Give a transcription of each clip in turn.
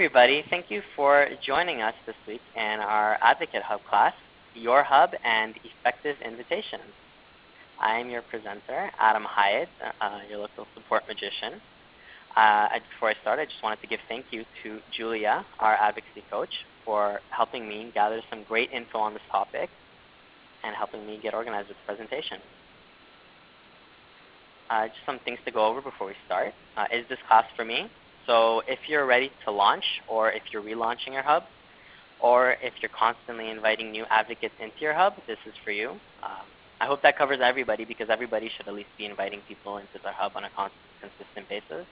everybody. Thank you for joining us this week in our AdvocateHub class, Your Hub and Effective Invitations. I am your presenter, Adam Hyatt, your local support magician. Before I start, I just wanted to give thank you to Julia, our advocacy coach, for helping me gather some great info on this topic and helping me get organized with the presentation. Just some things to go over before we start. Is this class for me? So if you're ready to launch, or if you're relaunching your hub, or if you're constantly inviting new advocates into your hub, this is for you. I hope that covers everybody, because everybody should at least be inviting people into their hub on a consistent basis.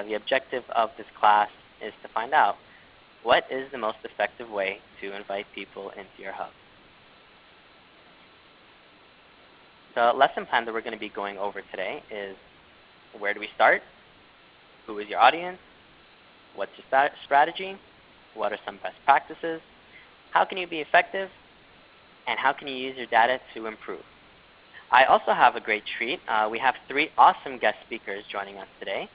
The objective of this class is to find out what is the most effective way to invite people into your hub. The lesson plan that we're going to be going over today is: where do we start? Who is your audience? What's your strategy? What are some best practices? How can you be effective? And how can you use your data to improve? I also have a great treat. We have 3 awesome guest speakers joining us today.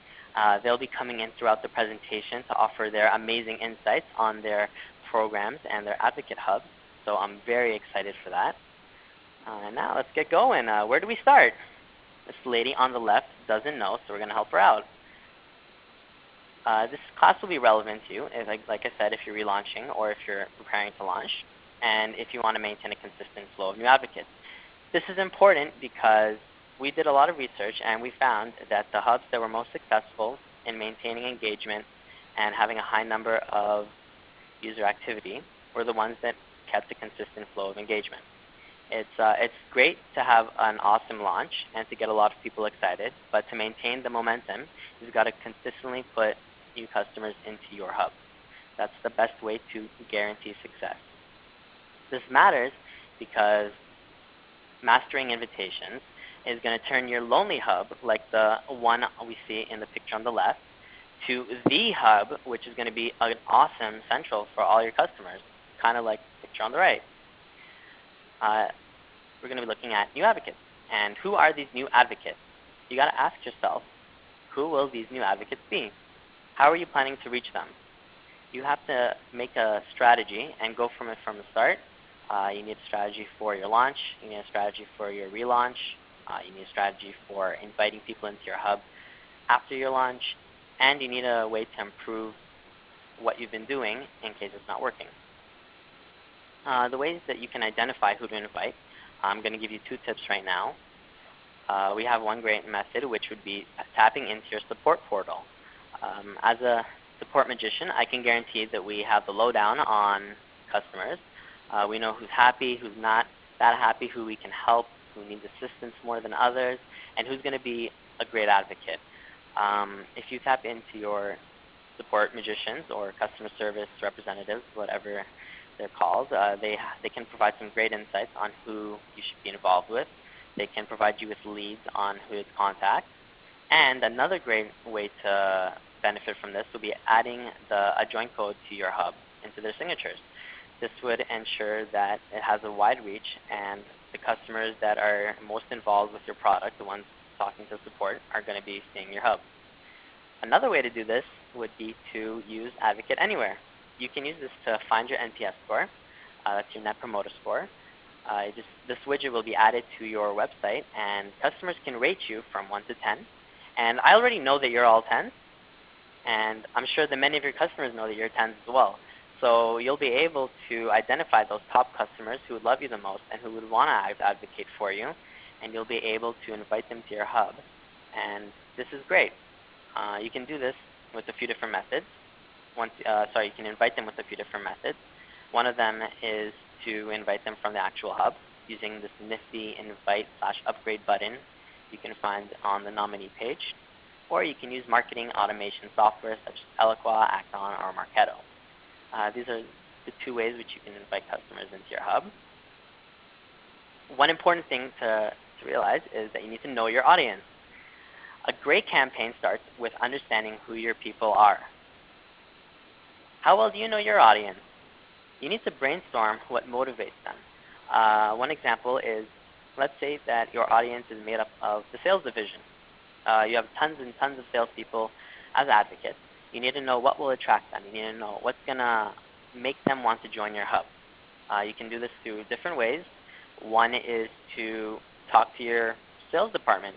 They'll be coming in throughout the presentation to offer their amazing insights on their programs and their Advocate Hub. So I'm very excited for that. Now let's get going. Where do we start? This lady on the left doesn't know, so we're going to help her out. This class will be relevant to you, like I said, if you're relaunching or if you're preparing to launch, and if you want to maintain a consistent flow of new advocates. This is important because we did a lot of research and we found that the hubs that were most successful in maintaining engagement and having a high number of user activity were the ones that kept a consistent flow of engagement. It's great to have an awesome launch and to get a lot of people excited, but to maintain the momentum, you've got to consistently put new customers into your hub. That's the best way to guarantee success. This matters because mastering invitations is going to turn your lonely hub, like the one we see in the picture on the left, to the hub, which is going to be an awesome central for all your customers, kind of like the picture on the right. We're going to be looking at new advocates. And who are these new advocates? You got to ask yourself, who will these new advocates be? How are you planning to reach them? You have to make a strategy and go from it from the start. You need a strategy for your launch. You need a strategy for your relaunch. You need a strategy for inviting people into your hub after your launch. And you need a way to improve what you've been doing in case it's not working. The ways that you can identify who to invite, I'm going to give you 2 tips right now. We have one great method, which would be tapping into your support portal. As a support magician, I can guarantee that we have the lowdown on customers. We know who's happy, who's not that happy, who we can help, who needs assistance more than others, and who's going to be a great advocate. If you tap into your support magicians or customer service representatives, whatever they're called, they can provide some great insights on who you should be involved with. They can provide you with leads on who to contact. And another great way to benefit from this will be adding a join code to your hub into their signatures. This would ensure that it has a wide reach, and the customers that are most involved with your product, the ones talking to support, are going to be seeing your hub. Another way to do this would be to use Advocate Anywhere. You can use this to find your NPS score. That's your Net Promoter Score. This widget will be added to your website, and customers can rate you from 1 to 10. And I already know that you're all 10s, and I'm sure that many of your customers know that you're 10s as well. So you'll be able to identify those top customers who would love you the most and who would want to advocate for you, and you'll be able to invite them to your hub. And this is great. You can do this with a few different methods. You can invite them with a few different methods. One of them is to invite them from the actual hub using this nifty invite/upgrade button you can find on the nominee page. Or you can use marketing automation software such as Eloqua, Acton, or Marketo. These are the 2 ways which you can invite customers into your hub. One important thing to realize is that you need to know your audience. A great campaign starts with understanding who your people are. How well do you know your audience? You need to brainstorm what motivates them. One example is, let's say that your audience is made up of the sales division. You have tons and tons of salespeople as advocates, You need to know what will attract them. You need to know what's going to make them want to join your hub. You can do this through different ways. One is to talk to your sales department.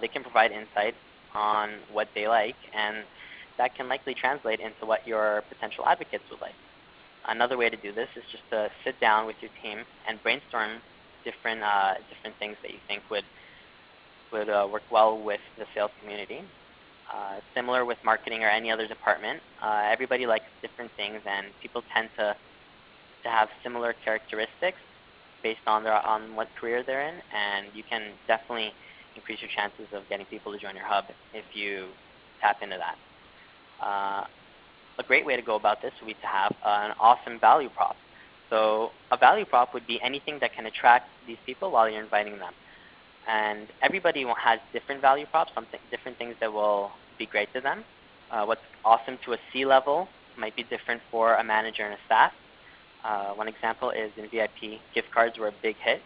They can provide insight on what they like, and that can likely translate into what your potential advocates would like. Another way to do this is just to sit down with your team and brainstorm different things that you think would work well with the sales community. Similar with marketing or any other department, everybody likes different things, and people tend to have similar characteristics based on what career they're in, and you can definitely increase your chances of getting people to join your hub if you tap into that. A great way to go about this would be to have an awesome value prop. So a value prop would be anything that can attract these people while you're inviting them. And everybody has different value props, different things that will be great to them. What's awesome to a C-level might be different for a manager and a staff. One example is in VIP, gift cards were a big hit.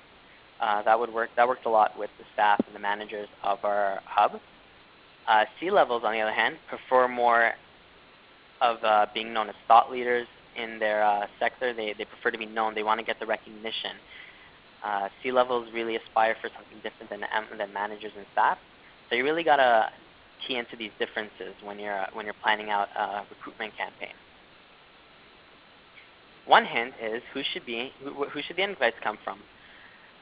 That worked a lot with the staff and the managers of our hub. C-levels, on the other hand, prefer more of being known as thought leaders in their sector. They prefer to be known. They want to get the recognition. C-levels really aspire for something different than managers and staff. So you really got to key into these differences when you're planning out a recruitment campaign. One hint is who should the invites come from?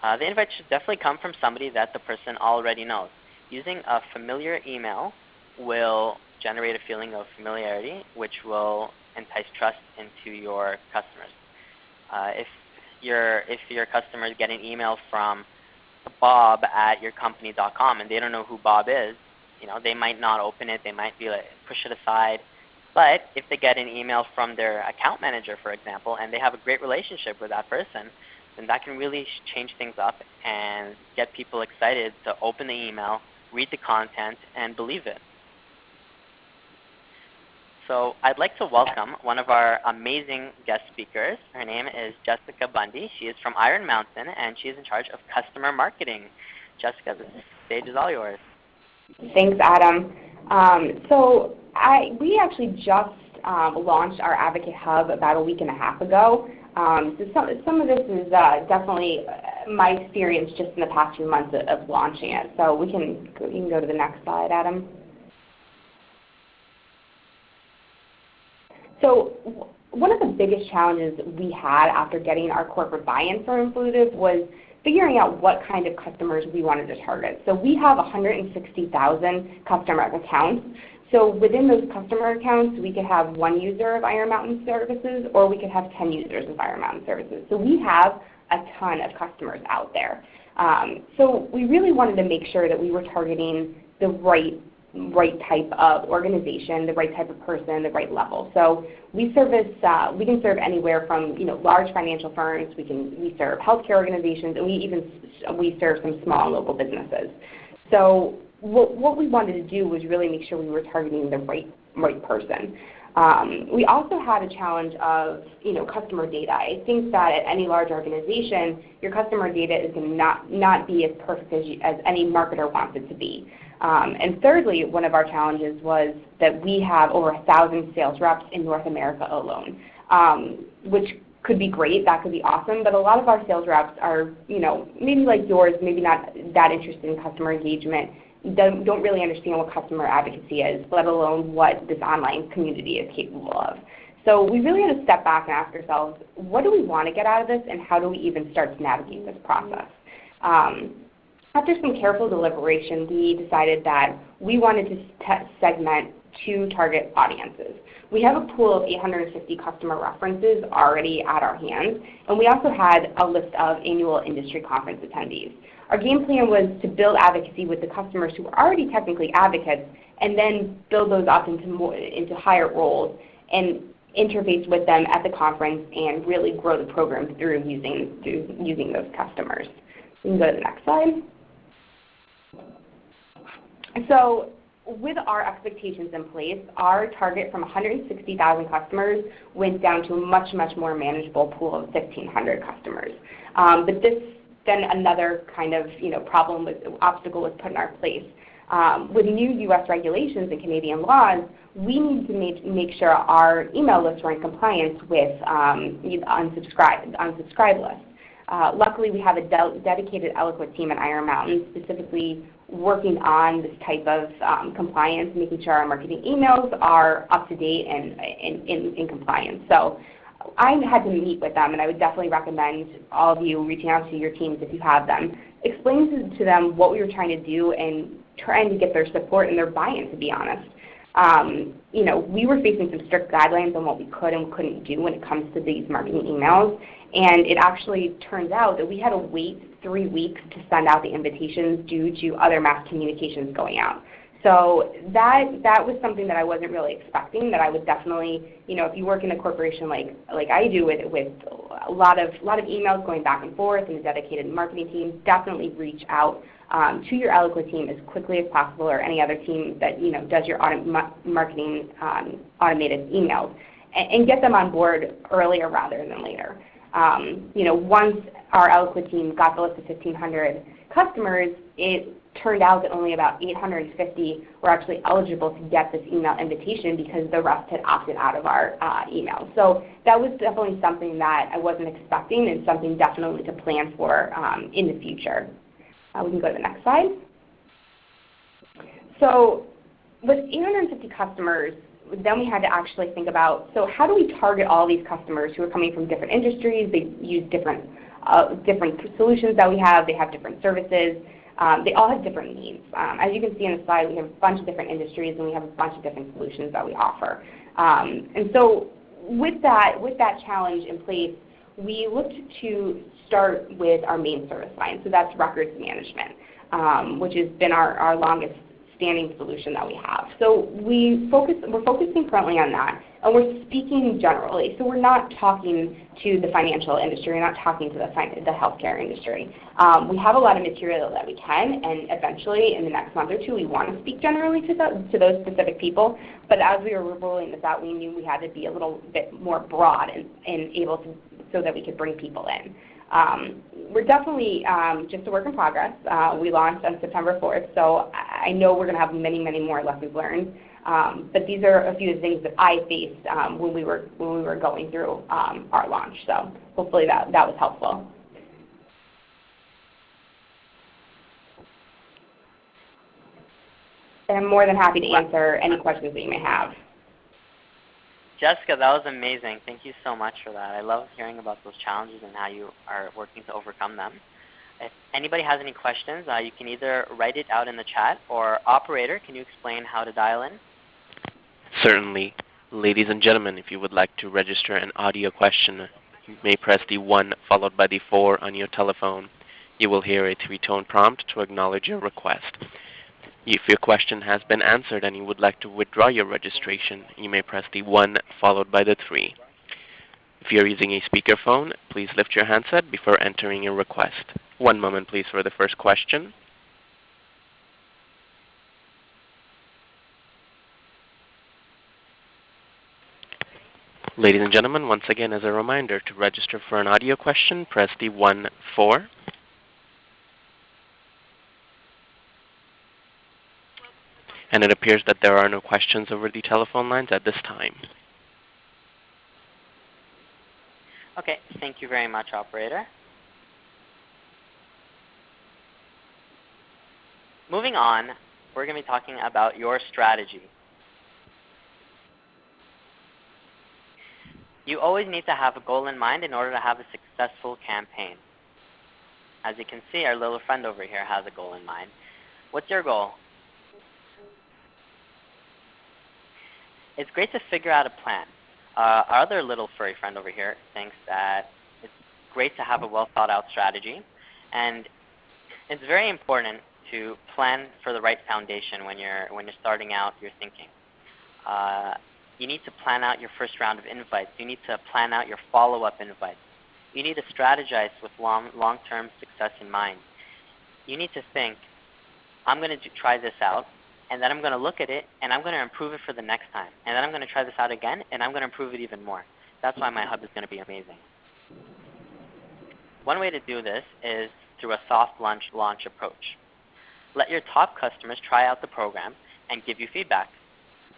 The invite should definitely come from somebody that the person already knows. Using a familiar email will generate a feeling of familiarity, which will entice trust into your customers. If your customers get an email from Bob at yourcompany.com and they don't know who Bob is, they might not open it. They might be like, push it aside. But if they get an email from their account manager, for example, and they have a great relationship with that person, then that can really change things up and get people excited to open the email, read the content, and believe it. So I'd like to welcome one of our amazing guest speakers. Her name is Jessica Bundy. She is from Iron Mountain, and she is in charge of customer marketing. Jessica, the stage is all yours. Thanks, Adam. We actually just launched our AdvocateHub about a week and a half ago. So some of this is definitely my experience just in the past few months of launching it. So you can go to the next slide, Adam. So one of the biggest challenges we had after getting our corporate buy-in for Influitive was figuring out what kind of customers we wanted to target. So we have 160,000 customer accounts. So within those customer accounts, we could have one user of Iron Mountain Services, or we could have 10 users of Iron Mountain Services. So we have a ton of customers out there. So we really wanted to make sure that we were targeting the right type of organization, the right type of person, the right level. So we can serve anywhere from large financial firms. We serve healthcare organizations, and we serve some small local businesses. So what we wanted to do was really make sure we were targeting the right person. We also had a challenge of customer data. I think that at any large organization, your customer data is going to not be as perfect as any marketer wants it to be. And thirdly, one of our challenges was that we have over 1,000 sales reps in North America alone, which could be great, that could be awesome, but a lot of our sales reps are, maybe like yours, maybe not that interested in customer engagement, don't really understand what customer advocacy is, let alone what this online community is capable of. So we really had to step back and ask ourselves, what do we want to get out of this, and how do we even start to navigate this process? After some careful deliberation, we decided that we wanted to segment two target audiences. We have a pool of 850 customer references already at our hands, and we also had a list of annual industry conference attendees. Our game plan was to build advocacy with the customers who were already technically advocates, and then build those up into higher roles and interface with them at the conference and really grow the program through using those customers. You can go to the next slide. So with our expectations in place, our target from 160,000 customers went down to a much, much more manageable pool of 1,500 customers. But then another kind of obstacle was put in our place. With new U.S. regulations and Canadian laws, we need to make sure our email lists are in compliance with unsubscribe lists. Luckily, we have a dedicated Eloquent team at Iron Mountain specifically working on this type of compliance, making sure our marketing emails are up to date and in compliance. So I had to meet with them, and I would definitely recommend all of you reaching out to your teams if you have them. Explain to them what we were trying to do and trying to get their support and their buy-in, to be honest. We were facing some strict guidelines on what we could and couldn't do when it comes to these marketing emails, and it actually turns out that we had to wait 3 weeks to send out the invitations due to other mass communications going out. So that was something that I wasn't really expecting, that I would definitely, if you work in a corporation like I do with a lot of emails going back and forth and a dedicated marketing team, definitely reach out to your Eloquent team as quickly as possible, or any other team that does your marketing automated emails, and get them on board earlier rather than later. Once our Eloquent team got the list of 1,500 customers, it turned out that only about 850 were actually eligible to get this email invitation because the rest had opted out of our email. So that was definitely something that I wasn't expecting, and something definitely to plan for in the future. We can go to the next slide. So with 850 customers, then we had to actually think about, so how do we target all these customers who are coming from different industries? They use different solutions that we have. They have different services. They all have different needs. As you can see in the slide, we have a bunch of different industries, and we have a bunch of different solutions that we offer. And so with that challenge in place, we looked to start with our main service line. So that's records management, which has been our longest standing solution that we have. So we're focusing currently on that, and we're speaking generally. So we're not talking to the financial industry, we're not talking to the healthcare industry. We have a lot of material that we can, and eventually in the next month or two we want to speak generally to those specific people. But as we were rolling this out, we knew we had to be a little bit more broad and able to, so that we could bring people in. We're definitely just a work in progress. We launched on September 4th, so I know we're going to have many, many more lessons learned. But these are a few of the things that I faced when we were going through our launch. So hopefully that was helpful. And I'm more than happy to answer any questions that you may have. Jessica, that was amazing. Thank you so much for that. I love hearing about those challenges and how you are working to overcome them. If anybody has any questions, you can either write it out in the chat, or operator, can you explain how to dial in? Certainly. Ladies and gentlemen, if you would like to register an audio question, you may press the 1 followed by the 4 on your telephone. You will hear a 3-tone prompt to acknowledge your request. If your question has been answered and you would like to withdraw your registration, you may press the 1 followed by the 3. If you are using a speakerphone, please lift your handset before entering your request. One moment, please, for the first question. Ladies and gentlemen, once again, as a reminder, to register for an audio question, press the 1, 4. And it appears that there are no questions over the telephone lines at this time. Okay, thank you very much, operator. Moving on, we're going to be talking about your strategy. You always need to have a goal in mind in order to have a successful campaign. As you can see, our little friend over here has a goal in mind. What's your goal? It's great to figure out a plan. Our other little furry friend over here thinks that it's great to have a well-thought-out strategy, and it's very important to plan for the right foundation when you're starting out your thinking. You need to plan out your first round of invites. You need to plan out your follow-up invites. You need to strategize with long-term success in mind. You need to think, I'm going to try this out, and then I'm going to look at it, and I'm going to improve it for the next time. And then I'm going to try this out again, and I'm going to improve it even more. That's why my hub is going to be amazing. One way to do this is through a soft launch approach. Let your top customers try out the program and give you feedback.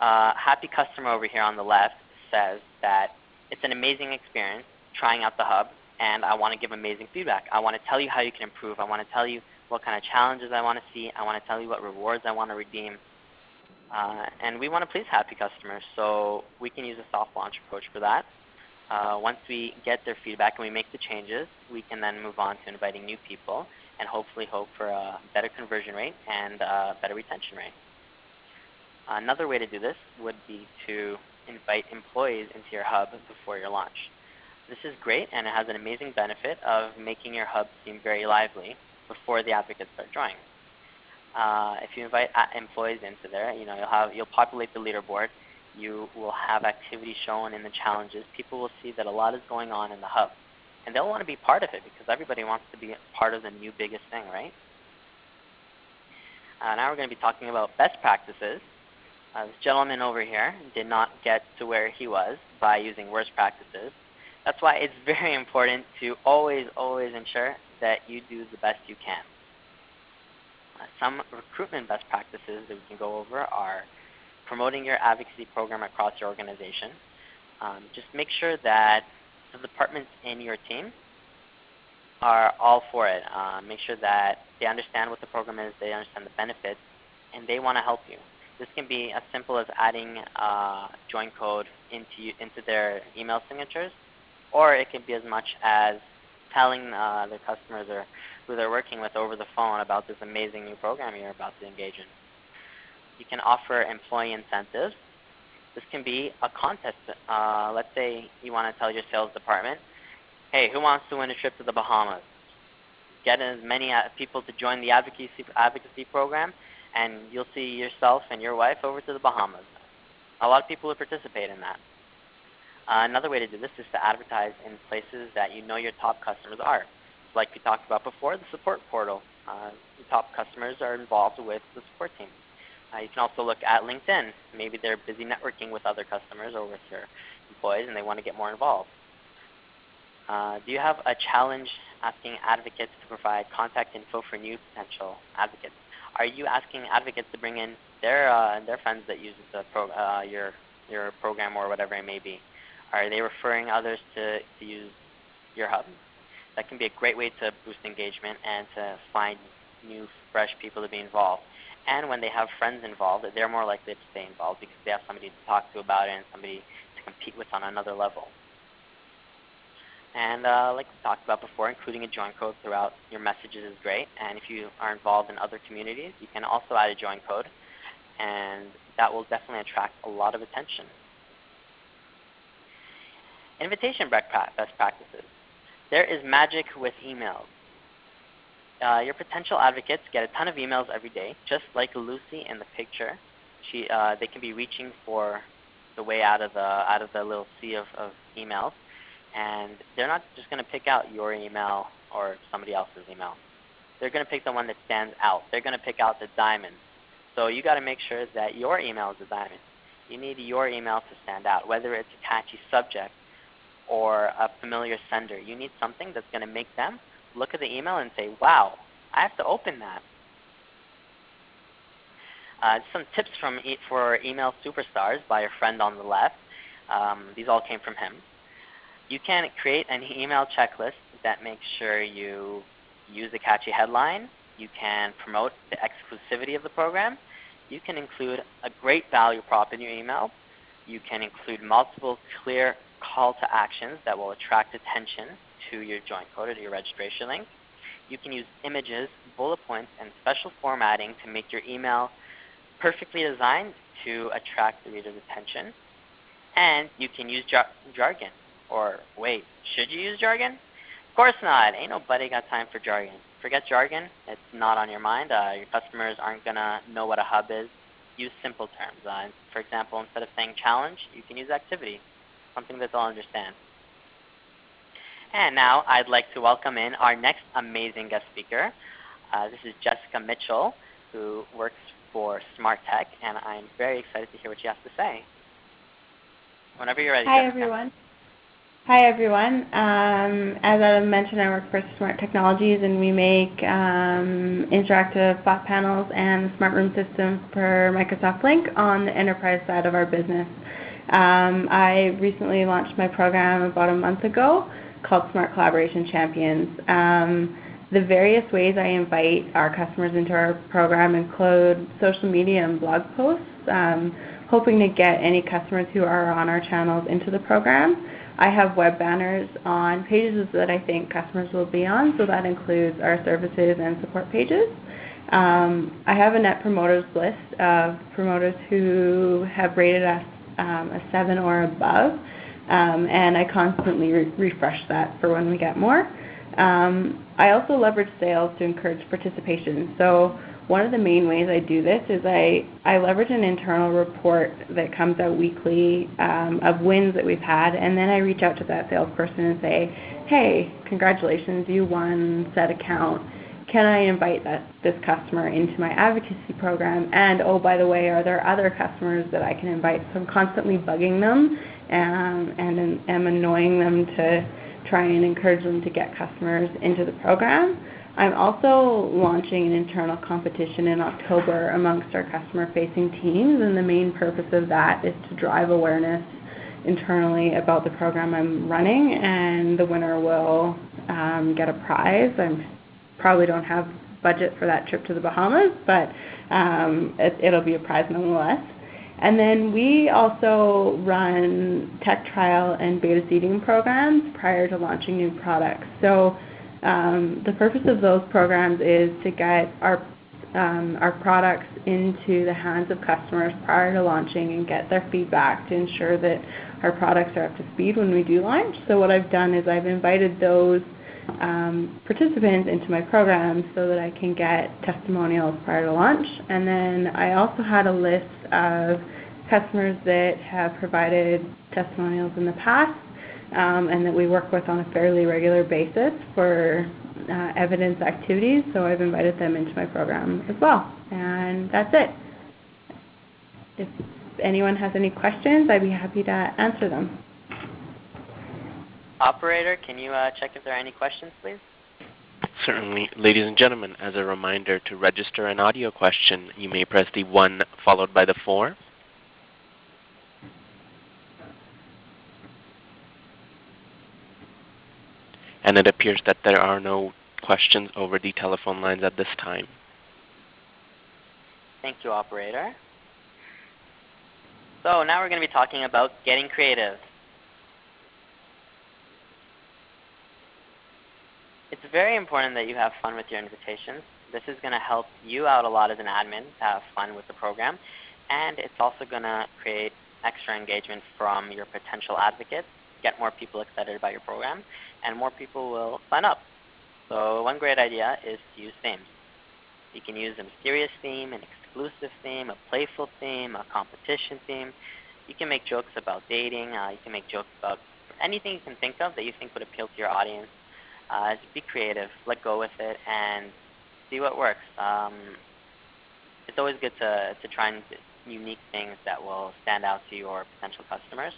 Happy customer over here on the left says that it's an amazing experience trying out the hub, and I want to give amazing feedback. I want to tell you how you can improve. I want to tell you what kind of challenges I want to see. I want to tell you what rewards I want to redeem. And we want to please happy customers, so we can use a soft launch approach for that. Once we get their feedback and we make the changes, we can then move on to inviting new people and hopefully hope for a better conversion rate and a better retention rate. Another way to do this would be to invite employees into your hub before your launch. This is great, and it has an amazing benefit of making your hub seem very lively before the advocates start joining. If you invite employees into there, you'll populate the leaderboard. You will have activity shown in the challenges. People will see that a lot is going on in the hub, and they'll want to be part of it because everybody wants to be part of the new biggest thing, right? Now we're going to be talking about best practices. This gentleman over here did not get to where he was by using worst practices. That's why it's very important to always ensure that you do the best you can. Some recruitment best practices that we can go over are promoting your advocacy program across your organization. Just make sure that the departments in your team are all for it. Make sure that they understand what the program is, they understand the benefits, and they want to help you. This can be as simple as adding join code into their email signatures, or it can be as much as telling their customers or who they're working with over the phone about this amazing new program you're about to engage in. You can offer employee incentives. This can be a contest. Let's say you want to tell your sales department, hey, who wants to win a trip to the Bahamas? Get as many people to join the advocacy program, and you'll see yourself and your wife over to the Bahamas. A lot of people will participate in that. Another way to do this is to advertise in places that you know your top customers are. Like we talked about before, the support portal. The top customers are involved with the support team. You can also look at LinkedIn. Maybe they're busy networking with other customers or with your employees and they want to get more involved. Do you have a challenge asking advocates to provide contact info for new potential advocates? Are you asking advocates to bring in their friends that use your program or whatever it may be? Are they referring others to use your hub? That can be a great way to boost engagement and to find new, fresh people to be involved. And when they have friends involved, they're more likely to stay involved because they have somebody to talk to about it and somebody to compete with on another level. And like we talked about before, including a join code throughout your messages is great. And if you are involved in other communities, you can also add a join code, and that will definitely attract a lot of attention. Invitation best practices. There is magic with emails. Your potential advocates get a ton of emails every day, just like Lucy in the picture. They can be reaching for the way out of the little sea of emails, and they're not just going to pick out your email or somebody else's email. They're going to pick the one that stands out. They're going to pick out the diamond. So you got to make sure that your email is a diamond. You need your email to stand out, whether it's a catchy subject or a familiar sender. You need something that's going to make them look at the email and say, wow, I have to open that. Some tips for email superstars by a friend on the left. These all came from him. You can create an email checklist that makes sure you use a catchy headline. You can promote the exclusivity of the program. You can include a great value prop in your email. You can include multiple clear call to actions that will attract attention to your join code or to your registration link. You can use images, bullet points, and special formatting to make your email perfectly designed to attract the reader's attention. And you can use jargon. Or wait, should you use jargon? Of course not. Ain't nobody got time for jargon. Forget jargon. It's not on your mind. Your customers aren't going to know what a hub is. Use simple terms. For example, instead of saying challenge, you can use activity, something that they'll understand. And now I'd like to welcome in our next amazing guest speaker. This is Jessica Mitchell, who works for Smart Tech, and I'm very excited to hear what she has to say. Whenever you're ready, Hi, Jessica. everyone. Hi everyone. As I mentioned, I work for Smart Technologies, and we make interactive flat panels and smart room systems for Microsoft Lync on the enterprise side of our business. I recently launched my program about a month ago called Smart Collaboration Champions. The various ways I invite our customers into our program include social media and blog posts, hoping to get any customers who are on our channels into the program. I have web banners on pages that I think customers will be on, so that includes our services and support pages. I have a Net Promoters list of promoters who have rated us a 7 or above, and I constantly refresh that for when we get more. I also leverage sales to encourage participation. So one of the main ways I do this is I leverage an internal report that comes out weekly of wins that we've had, and then I reach out to that salesperson and say, hey, congratulations, you won said account. Can I invite this customer into my advocacy program? And oh, by the way, are there other customers that I can invite? So I'm constantly bugging them and am annoying them to try and encourage them to get customers into the program. I'm also launching an internal competition in October amongst our customer-facing teams, and the main purpose of that is to drive awareness internally about the program I'm running, and the winner will get a prize. I probably don't have budget for that trip to the Bahamas, but it'll be a prize nonetheless. And then we also run tech trial and beta seeding programs prior to launching new products. So the purpose of those programs is to get our products into the hands of customers prior to launching and get their feedback to ensure that our products are up to speed when we do launch. So what I've done is I've invited those participants into my program so that I can get testimonials prior to launch. And then I also had a list of customers that have provided testimonials in the past and that we work with on a fairly regular basis for evidence activities, so I've invited them into my program as well. And that's it. If anyone has any questions, I'd be happy to answer them. Operator, can you check if there are any questions, please? Certainly. Ladies and gentlemen, as a reminder, to register an audio question, you may press the 1 followed by the 4. And it appears that there are no questions over the telephone lines at this time. Thank you, Operator. So now we're going to be talking about getting creative. It's very important that you have fun with your invitations. This is going to help you out a lot as an admin to have fun with the program, and it's also going to create extra engagement from your potential advocates, get more people excited about your program, and more people will sign up. So one great idea is to use themes. You can use a mysterious theme, an exclusive theme, a playful theme, a competition theme. You can make jokes about dating. You can make jokes about anything you can think of that you think would appeal to your audience. Just be creative, let go with it, and see what works. It's always good to try and unique things that will stand out to your potential customers.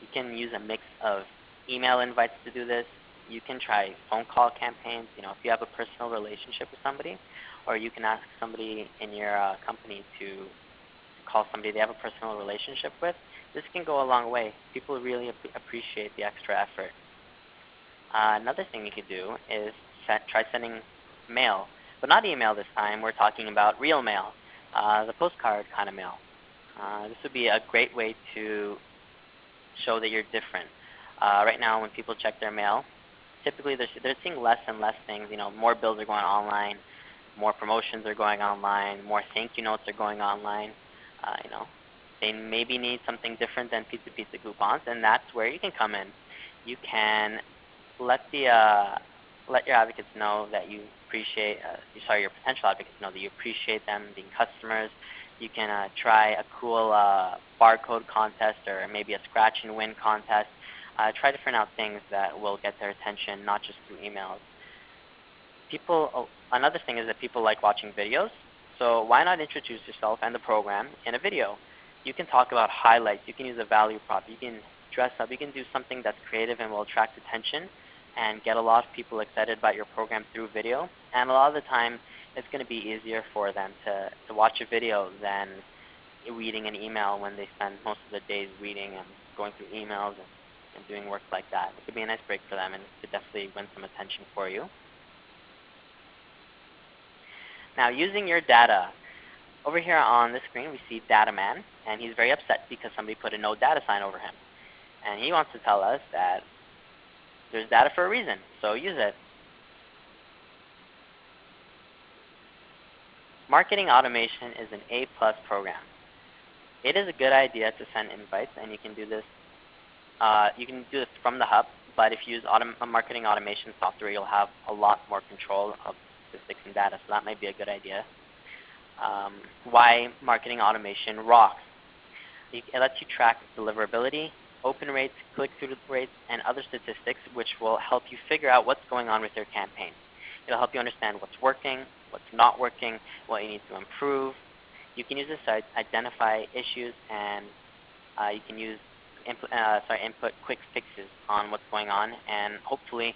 You can use a mix of email invites to do this. You can try phone call campaigns. If you have a personal relationship with somebody, or you can ask somebody in your company to call somebody they have a personal relationship with. This can go a long way. People really appreciate the extra effort. Another thing you could do is try sending mail, but not email this time. We're talking about real mail, the postcard kind of mail. This would be a great way to show that you're different. Right now, when people check their mail, typically they're seeing less and less things. More bills are going online, more promotions are going online, more thank you notes are going online. They maybe need something different than pizza coupons, and that's where you can come in. You can let your advocates know that you appreciate. Your potential advocates know that you appreciate them being customers. You can try a cool barcode contest or maybe a scratch and win contest. Try to print out things that will get their attention, not just through emails. Another thing is that people like watching videos. So why not introduce yourself and the program in a video? You can talk about highlights. You can use a value prop. You can dress up. You can do something that's creative and will attract attention and get a lot of people excited about your program through video. And a lot of the time, it's going to be easier for them to watch a video than reading an email when they spend most of the days reading and going through emails and doing work like that. It could be a nice break for them, and it could definitely win some attention for you. Now, using your data. Over here on the screen, we see Data Man, and he's very upset because somebody put a no data sign over him. And he wants to tell us that there's data for a reason, so use it. Marketing automation is an A+ program. It is a good idea to send invites, and you can do this. You can do this from the hub, but if you use marketing automation software, you'll have a lot more control of statistics and data, so that might be a good idea. Why marketing automation rocks. It lets you track deliverability, open rates, click-through rates, and other statistics which will help you figure out what's going on with your campaign. It'll help you understand what's working, what's not working, what you need to improve. You can use this to identify issues, and you can use input quick fixes on what's going on, and hopefully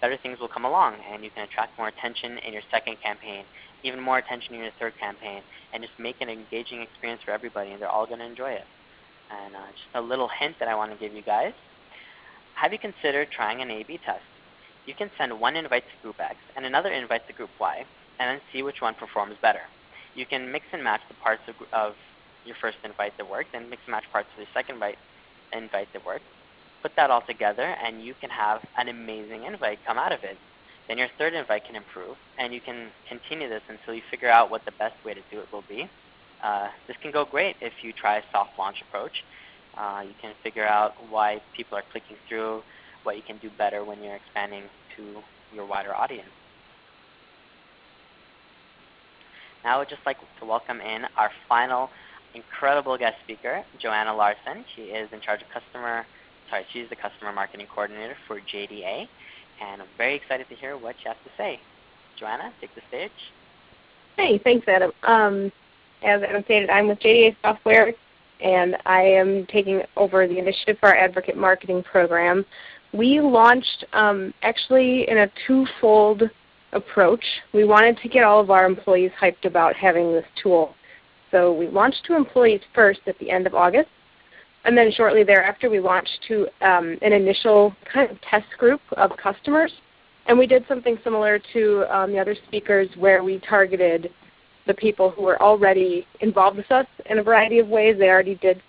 better things will come along, and you can attract more attention in your second campaign, even more attention in your third campaign, and just make an engaging experience for everybody, and they're all going to enjoy it. And just a little hint that I want to give you guys. Have you considered trying an A/B test? You can send one invite to group X and another invite to group Y, and then see which one performs better. You can mix and match the parts of your first invite that worked, and mix and match parts of your second invite that worked. Put that all together, and you can have an amazing invite come out of it. Then your third invite can improve, and you can continue this until you figure out what the best way to do it will be. This can go great if you try a soft launch approach. You can figure out why people are clicking through, what you can do better when you're expanding to your wider audience. Now I would just like to welcome in our final incredible guest speaker, Johanna Larson. She is in charge of she's the customer marketing coordinator for JDA, and I'm very excited to hear what she has to say. Johanna, take the stage. Hey, thanks, Adam. As Adam stated, I'm with JDA Software, and I am taking over the initiative for our advocate marketing program. We launched actually in a twofold approach. We wanted to get all of our employees hyped about having this tool. So we launched to employees first at the end of August, and then shortly thereafter we launched to an initial kind of test group of customers. And we did something similar to the other speakers, where we targeted the people who were already involved with us in a variety of ways. They already did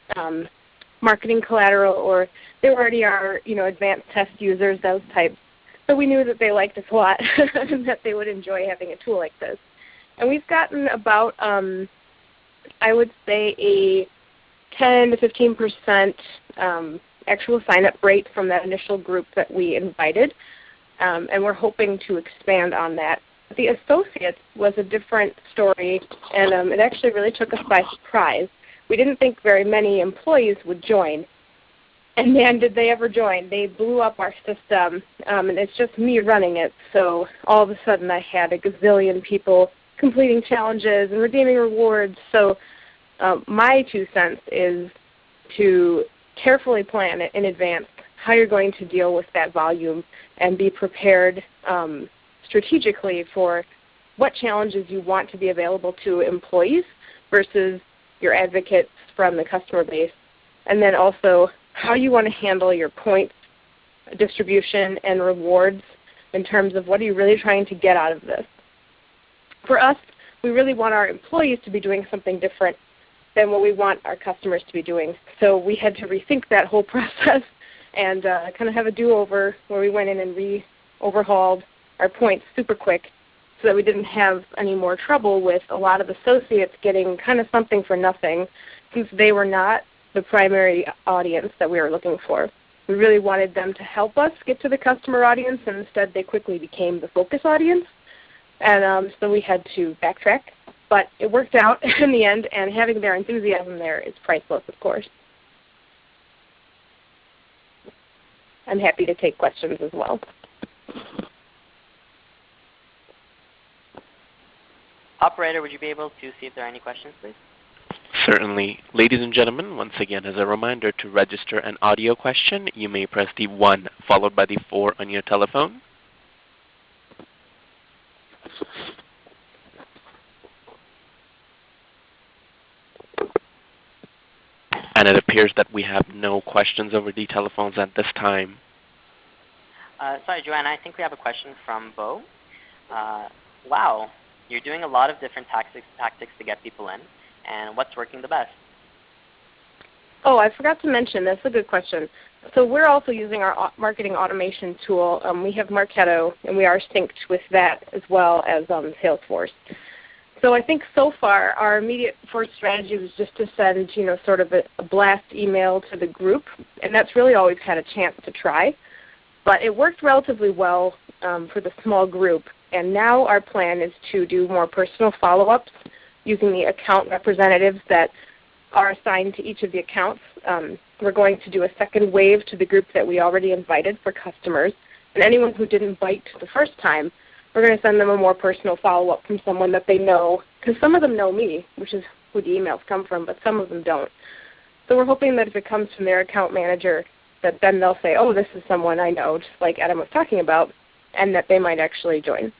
marketing collateral, or they already are advanced test users, those types. So we knew that they liked us a lot and that they would enjoy having a tool like this. And we've gotten about, I would say, a 10 to 15% actual sign-up rate from that initial group that we invited. And we're hoping to expand on that. The associates was a different story, and it actually really took us by surprise. We didn't think very many employees would join. And man, did they ever join. They blew up our system, and it's just me running it. So all of a sudden I had a gazillion people completing challenges and redeeming rewards. So my 2 cents is to carefully plan in advance how you're going to deal with that volume and be prepared strategically for what challenges you want to be available to employees versus your advocates from the customer base. And then also how you want to handle your points distribution and rewards in terms of what are you really trying to get out of this. For us, we really want our employees to be doing something different than what we want our customers to be doing. So we had to rethink that whole process and kind of have a do-over where we went in and overhauled our points super quick so that we didn't have any more trouble with a lot of associates getting kind of something for nothing, since they were not the primary audience that we were looking for. We really wanted them to help us get to the customer audience, and instead they quickly became the focus audience. And so we had to backtrack. But it worked out in the end, and having their enthusiasm there is priceless, of course. I'm happy to take questions as well. Operator, would you be able to see if there are any questions, please? Certainly. Ladies and gentlemen, once again, as a reminder, to register an audio question, you may press the 1 followed by the 4 on your telephone. And it appears that we have no questions over the telephones at this time. Sorry, Joanna, I think we have a question from Bo. Wow, you're doing a lot of different tactics to get people in, and what's working the best? Oh, I forgot to mention, that's a good question. So we're also using our marketing automation tool. We have Marketo, and we are synced with that as well as Salesforce. So I think so far our immediate first strategy was just to send, sort of a blast email to the group, and that's really all we've had a chance to try. But it worked relatively well for the small group, and now our plan is to do more personal follow-ups using the account representatives that are assigned to each of the accounts. We're going to do a second wave to the group that we already invited for customers, and anyone who didn't bite the first time, we're going to send them a more personal follow-up from someone that they know, because some of them know me, which is who the emails come from, but some of them don't. So we're hoping that if it comes from their account manager, that then they'll say, oh, this is someone I know, just like Adam was talking about, and that they might actually join.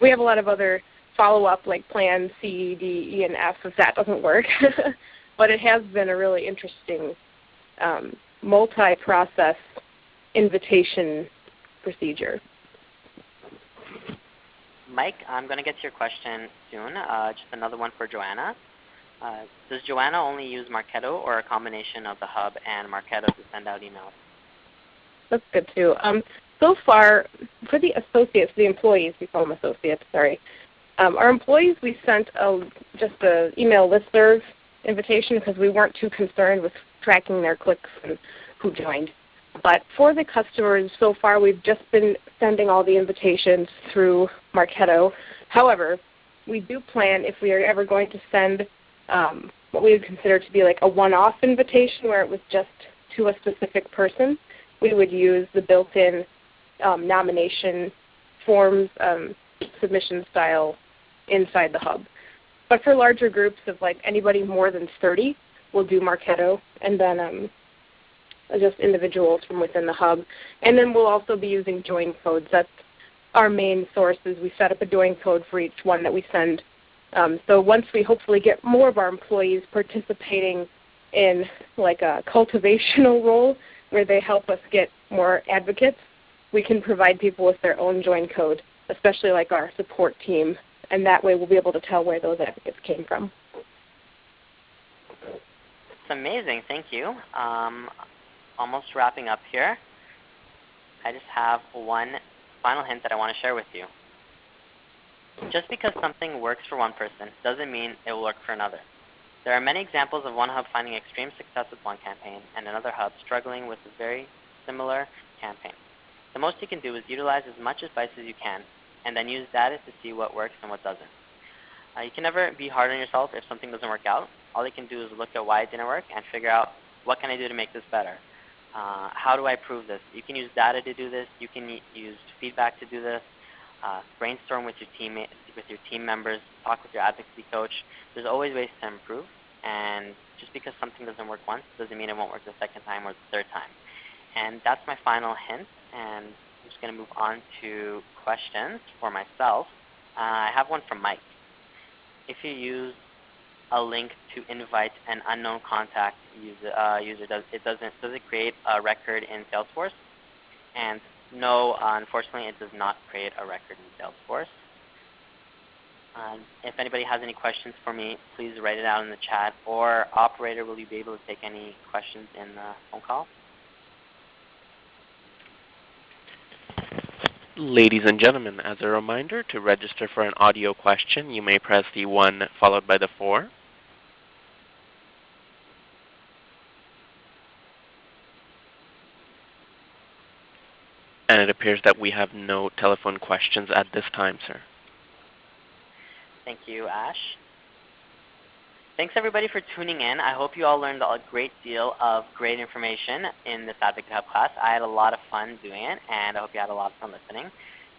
We have a lot of other follow-up, like plan C, D, E, and F if that doesn't work. But it has been a really interesting multi-process invitation procedure. Mike, I'm going to get to your question soon. Just another one for Joanna. Does Joanna only use Marketo or a combination of the Hub and Marketo to send out emails? That's good too. So far, for the associates, the employees, we call them associates, sorry. Our employees, we sent just an email listserv invitation because we weren't too concerned with tracking their clicks and who joined. But for the customers, so far we've just been sending all the invitations through Marketo. However, we do plan, if we are ever going to send what we would consider to be like a one-off invitation where it was just to a specific person, we would use the built-in nomination forms submission style inside the Hub. But for larger groups of like anybody more than 30, we'll do Marketo, and then just individuals from within the Hub. And then we'll also be using join codes. That's our main source, is we set up a join code for each one that we send. So once we hopefully get more of our employees participating in like a cultivational role where they help us get more advocates, we can provide people with their own join code, especially like our support team. And that way we'll be able to tell where those advocates came from. It's amazing. Thank you. Almost wrapping up here. I just have one final hint that I want to share with you. Just because something works for one person doesn't mean it will work for another. There are many examples of one Hub finding extreme success with one campaign and another Hub struggling with a very similar campaign. The most you can do is utilize as much advice as you can, and then use data to see what works and what doesn't. You can never be hard on yourself if something doesn't work out. All you can do is look at why it didn't work and figure out, what can I do to make this better? How do I prove this? You can use data to do this. You can use feedback to do this. Brainstorm with your team members. Talk with your advocacy coach. There's always ways to improve. And just because something doesn't work once doesn't mean it won't work the second time or the third time. And that's my final hint. And I'm just going to move on to questions for myself. I have one from Mike. If you use a link to invite an unknown contact user, does it create a record in Salesforce? And no, unfortunately, it does not create a record in Salesforce. If anybody has any questions for me, please write it out in the chat. Or operator, will you be able to take any questions in the phone call? Ladies and gentlemen, as a reminder, to register for an audio question, you may press the 1 followed by the 4. And it appears that we have no telephone questions at this time, sir. Thank you, Ash. Thanks, everybody, for tuning in. I hope you all learned a great deal of great information in this AdvocateHub class. I had a lot of fun doing it, and I hope you had a lot of fun listening.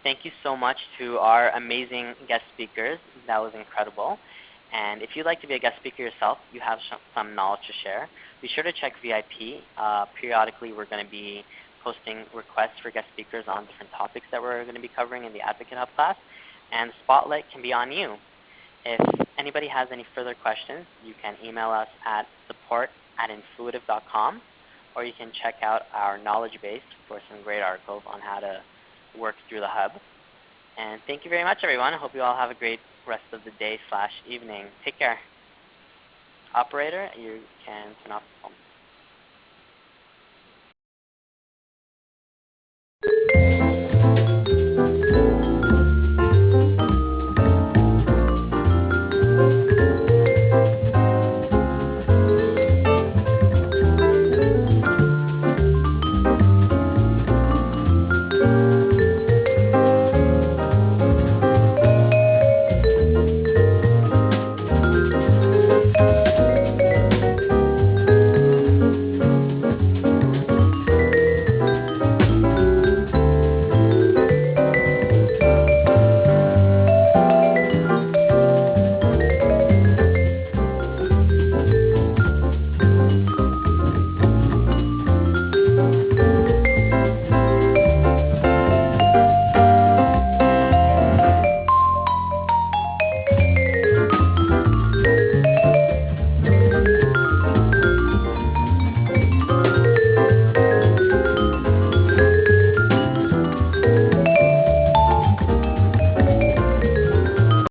Thank you so much to our amazing guest speakers. That was incredible. And if you'd like to be a guest speaker yourself, you have some knowledge to share, be sure to check VIP. Periodically, we're going to be posting requests for guest speakers on different topics that we're going to be covering in the AdvocateHub class, and the spotlight can be on you. If anybody has any further questions, you can email us at support@influitive.com, or you can check out our knowledge base for some great articles on how to work through the hub. And thank you very much, everyone. I hope you all have a great rest of the day/evening. Take care. Operator, you can turn off the phone.